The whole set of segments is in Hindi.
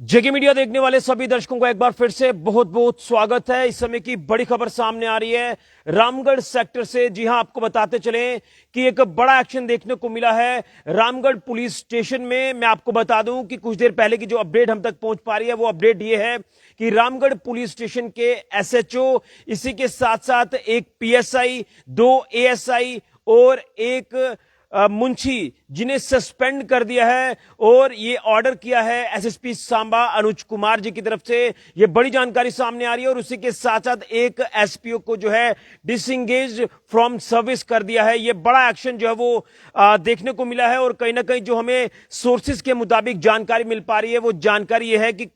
जेके मीडिया देखने वाले सभी दर्शकों को एक बार फिर से बहुत बहुत स्वागत है। इस समय की बड़ी खबर सामने आ रही है रामगढ़ सेक्टर से। जी हां, आपको बताते चलें कि एक बड़ा एक्शन देखने को मिला है रामगढ़ पुलिस स्टेशन में। मैं आपको बता दूं कि कुछ देर पहले की जो अपडेट हम तक पहुंच पा रही है वो अपडेट ये है कि रामगढ़ पुलिस स्टेशन के एसएचओ, इसी के साथ साथ एक पीएसआई, 2 एएसआई और एक मुंशी, जिन्हें सस्पेंड कर दिया है और ये ऑर्डर किया है एसएसपी सांबा अनुज कुमार जी की तरफ से। ये बड़ी जानकारी सामने आ रही है। और उसी के साथ साथ एक एसपीओ को जो है डिसएंगेज फ्रॉम सर्विस कर दिया है। ये बड़ा एक्शन जो है वो देखने को मिला है। और कहीं ना कहीं जो हमें सोर्सेज के मुताबिक जानकारी मिल पा रही है वो जानकारी ये है कि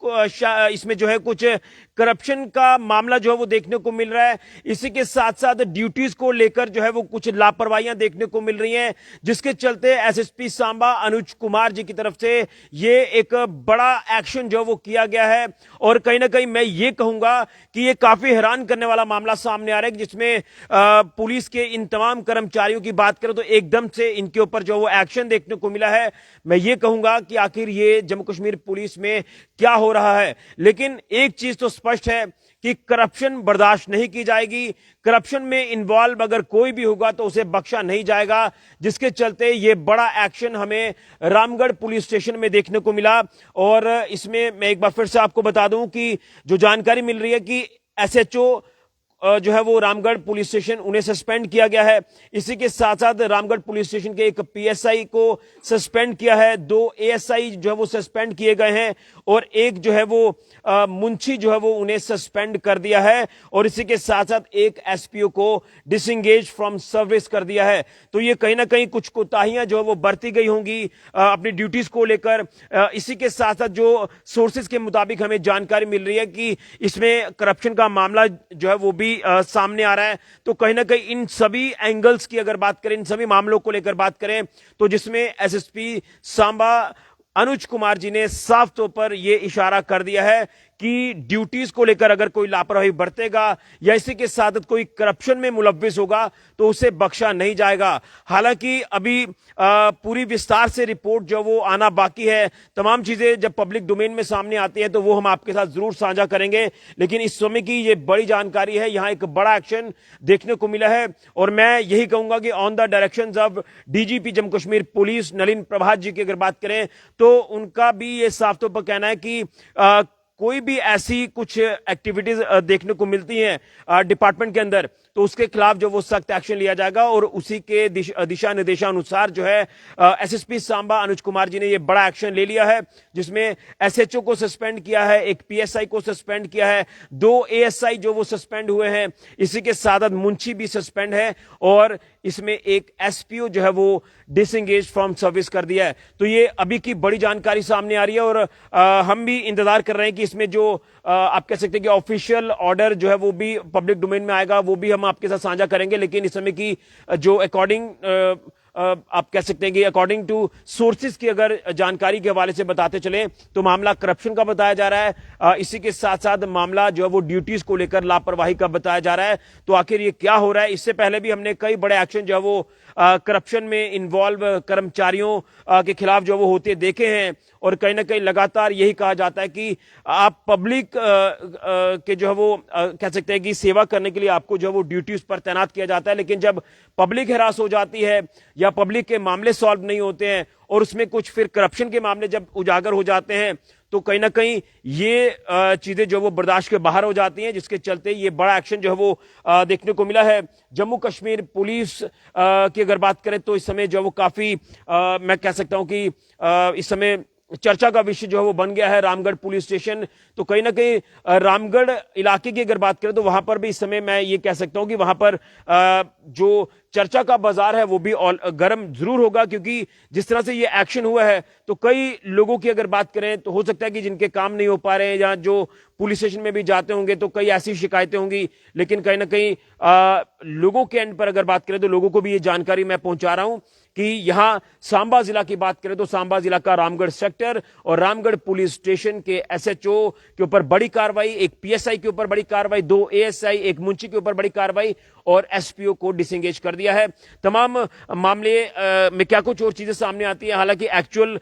इसमें जो है कुछ करप्शन का मामला जो है वो देखने को मिल रहा है। इसी के साथ साथ ड्यूटीज को लेकर जो है वो कुछ लापरवाहियां देखने को मिल रही हैं, जिसके चलते एसएसपी सांबा अनुज कुमार जी की तरफ से ये एक बड़ा एक्शन जो वो किया गया है। और कहीं ना कहीं मैं ये कहूंगा कि ये काफी हैरान करने वाला मामला सामने आ रहा है, जिसमें पुलिस के इन तमाम कर्मचारियों की बात करें तो एकदम से इनके ऊपर जो वो एक्शन देखने को मिला है। मैं ये कहूंगा कि आखिर ये जम्मू कश्मीर पुलिस में क्या हो रहा है। लेकिन एक चीज तो स्पष्ट है कि करप्शन बर्दाश्त नहीं की जाएगी। करप्शन में इन्वॉल्व अगर कोई भी होगा तो उसे बख्शा नहीं जाएगा, जिसके चलते ये बड़ा एक्शन हमें रामगढ़ पुलिस स्टेशन में देखने को मिला। और इसमें मैं एक बार फिर से आपको बता दूं कि जो जानकारी मिल रही है कि एसएचओ जो है वो रामगढ़ पुलिस स्टेशन, उन्हें सस्पेंड किया गया है। इसी के साथ साथ रामगढ़ पुलिस स्टेशन के एक पीएसआई को सस्पेंड किया है, 2 एएसआई जो है वो सस्पेंड किए गए हैं और एक जो है वो मुंशी जो है वो उन्हें सस्पेंड कर दिया है। और इसी के साथ साथ एक एसपीओ को डिसएंगेज फ्रॉम सर्विस कर दिया है। तो ये कहीं ना कहीं कुछ कोताहियां जो है वो बरती गई होंगी अपनी ड्यूटीज को लेकर। इसी के साथ साथ जो सोर्सेज के मुताबिक हमें जानकारी मिल रही है कि इसमें करप्शन का मामला जो है वो भी सामने आ रहा है। तो कहीं ना कहीं इन सभी एंगल्स की अगर बात करें, इन सभी मामलों को लेकर बात करें, तो जिसमें एसएसपी सांबा अनुज कुमार जी ने साफ तौर पर यह इशारा कर दिया है कि ड्यूटीज को लेकर अगर कोई लापरवाही बरतेगा या इसी के साथ कोई करप्शन में मुलव्विस होगा तो उसे बख्शा नहीं जाएगा। हालांकि अभी पूरी विस्तार से रिपोर्ट जो वो आना बाकी है। तमाम चीजें जब पब्लिक डोमेन में सामने आती है तो वो हम आपके साथ जरूर साझा करेंगे। लेकिन इस समय की ये बड़ी जानकारी है, यहां एक बड़ा एक्शन देखने को मिला है। और मैं यही कहूंगा कि on the directions of DGP Jammu Kashmir police Nalin Prabhat ji की अगर बात करें तो उनका भी ये साफ तौर पर कहना है कि कोई भी ऐसी कुछ एक्टिविटीज देखने को मिलती हैं डिपार्टमेंट के अंदर तो उसके खिलाफ जो वो सख्त एक्शन लिया जाएगा। और उसी के दिशा निर्देशानुसार जो है एसएसपी सांबा अनुज कुमार जी ने ये बड़ा एक्शन ले लिया है, जिसमें एसएचओ को सस्पेंड किया है, एक पीएसआई को सस्पेंड किया है, 2 एएसआई जो वो सस्पेंड हुए हैं, इसी के साथ मुंशी भी सस्पेंड है और इसमें एक एसपीओ जो है वो डिसएंगेज फ्रॉम सर्विस कर दिया है। तो ये अभी की बड़ी जानकारी सामने आ रही है। और हम भी इंतजार कर रहे हैं कि इसमें जो आप कह सकते हैं कि ऑफिशियल ऑर्डर जो है वो भी पब्लिक डोमेन में आएगा, वो भी हम आपके साथ साझा करेंगे। लेकिन इस समय की जो अकॉर्डिंग आप कह सकते हैं कि अकॉर्डिंग टू सोर्सेज की अगर जानकारी के हवाले से बताते चले तो मामला करप्शन का बताया जा रहा है। इसी के साथ साथ मामला जो है वो ड्यूटीज को लेकर लापरवाही का बताया जा रहा है। तो आखिर ये क्या हो रहा है? इससे पहले भी हमने कई बड़े एक्शन जो है वो करप्शन में इन्वॉल्व कर्मचारियों के खिलाफ जो वो होते देखे हैं। और कहीं ना कहीं लगातार यही कहा जाता है कि आप पब्लिक के जो है वो कह सकते हैं कि सेवा करने के लिए आपको जो है वो ड्यूटीज पर तैनात किया जाता है। लेकिन जब पब्लिक हिरास हो जाती है या पब्लिक के मामले सॉल्व नहीं होते हैं और उसमें कुछ फिर करप्शन के मामले जब उजागर हो जाते हैं तो कहीं ना कहीं ये चीजें जो वो बर्दाश्त के बाहर हो जाती हैं, जिसके चलते ये बड़ा एक्शन जो है वो देखने को मिला है। जम्मू कश्मीर पुलिस की अगर बात करें तो इस समय जो वो काफी मैं कह सकता हूं कि इस समय चर्चा का विषय जो है वो बन गया है रामगढ़ पुलिस स्टेशन। तो कहीं ना कहीं रामगढ़ इलाके की अगर बात करें तो वहां पर भी इस समय मैं ये कह सकता हूं कि वहां पर जो चर्चा का बाजार है वो भी गर्म जरूर होगा, क्योंकि जिस तरह से ये एक्शन हुआ है तो कई लोगों की अगर बात करें तो हो सकता है कि जिनके काम नहीं हो पा रहे हैं या जो पुलिस स्टेशन में भी जाते होंगे तो कई ऐसी शिकायतें होंगी। लेकिन कहीं ना कहीं लोगों के एंड पर अगर बात करें तो लोगों को भी ये जानकारी मैं पहुंचा रहा हूं कि यहां सांबा जिला की बात करें तो सांबा जिला का रामगढ़ सेक्टर और रामगढ़ पुलिस स्टेशन के एसएचओ के ऊपर बड़ी कार्रवाई, एक पीएसआई के ऊपर बड़ी कार्रवाई, 2 एएसआई, एक मुंशी के ऊपर बड़ी कार्रवाई और एसपीओ को डिसएंगेज कर दिया है। तमाम मामले में क्या कुछ और चीजें सामने आती है, हालांकि एक्चुअल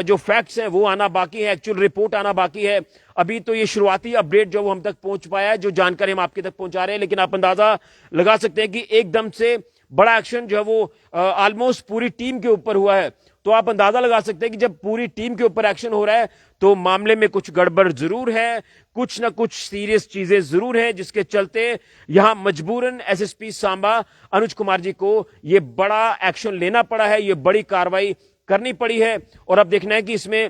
जो फैक्ट्स हैं वो आना बाकी है, एक्चुअल रिपोर्ट आना बाकी है। अभी तो ये शुरुआती अपडेट जो वो हम तक पहुंच पाया है, जो जानकारी हम आपके तक पहुंचा रहे हैं, लेकिन आप अंदाजा लगा सकते हैं कि एकदम से बड़ा एक्शन जो है वो ऑलमोस्ट पूरी टीम के ऊपर हुआ है। तो आप अंदाजा लगा सकते हैं कि जब पूरी टीम के ऊपर एक्शन हो रहा है तो मामले में कुछ गड़बड़ जरूर है, कुछ ना कुछ सीरियस चीजें जरूर है, जिसके चलते यहां मजबूरन एसएसपी सांबा अनुज कुमार जी को यह बड़ा एक्शन लेना पड़ा है, यह बड़ी कार्रवाई करनी पड़ी है। और अब देखना है कि इसमें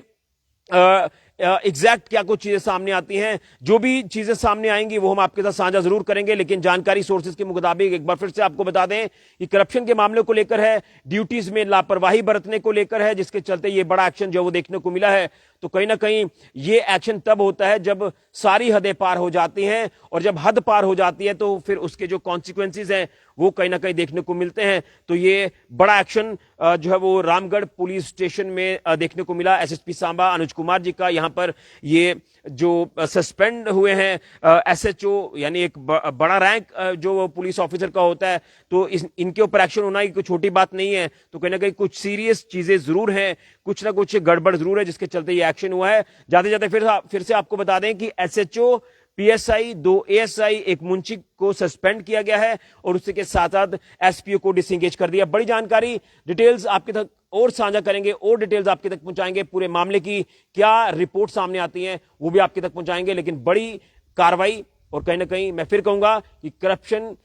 एग्जैक्ट क्या कुछ चीजें सामने आती हैं। जो भी चीजें सामने आएंगी वो हम आपके साथ साझा जरूर करेंगे, लेकिन जानकारी सोर्सेज के मुताबिक एक बार फिर से आपको बता दें कि करप्शन के मामले को लेकर है, ड्यूटीज में लापरवाही बरतने को लेकर है, जिसके चलते ये बड़ा एक्शन जो वो देखने को मिला है। तो कहीं ना कहीं ये एक्शन तब होता है जब सारी हदें पार हो जाती हैं, और जब हद पार हो जाती है तो फिर उसके जो कॉन्सिक्वेंसेज हैं वो कहीं ना कहीं देखने को मिलते हैं। तो ये बड़ा एक्शन जो है वो रामगढ़ पुलिस स्टेशन में देखने को मिला। एसएसपी सांबा अनुज कुमार जी का यहाँ पर ये जो सस्पेंड हुए हैं एसएचओ, यानी एक बड़ा रैंक जो पुलिस ऑफिसर का होता है, तो इनके ऊपर एक्शन होना कोई छोटी बात नहीं है। तो कहीं ना कहीं कुछ सीरियस चीजें जरूर हैं, कुछ ना कुछ गड़बड़ जरूर है, जिसके चलते ये एक्शन हुआ है। जाते जाते फिर से आपको बता दें कि एसएचओ, पीएसआई, 2 एएसआई, एक मुंशी को सस्पेंड किया गया है और उसी के साथ साथ एसपीओ को डिसएंगेज कर दिया। बड़ी जानकारी, डिटेल्स आपके तक और साझा करेंगे और डिटेल्स आपके तक पहुंचाएंगे। पूरे मामले की क्या रिपोर्ट सामने आती है वो भी आपके तक पहुंचाएंगे, लेकिन बड़ी कार्रवाई, और कहीं ना कहीं मैं फिर कहूंगा कि करप्शन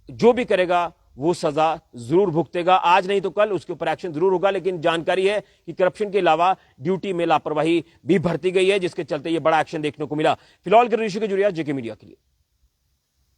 जो भी करेगा वो सजा जरूर भुगतेगा। आज नहीं तो कल उसके ऊपर एक्शन जरूर होगा, लेकिन जानकारी है कि करप्शन के अलावा ड्यूटी में लापरवाही भी भरती गई है, जिसके चलते ये बड़ा एक्शन देखने को मिला। फिलहाल के जुड़िया जेके मीडिया के लिए।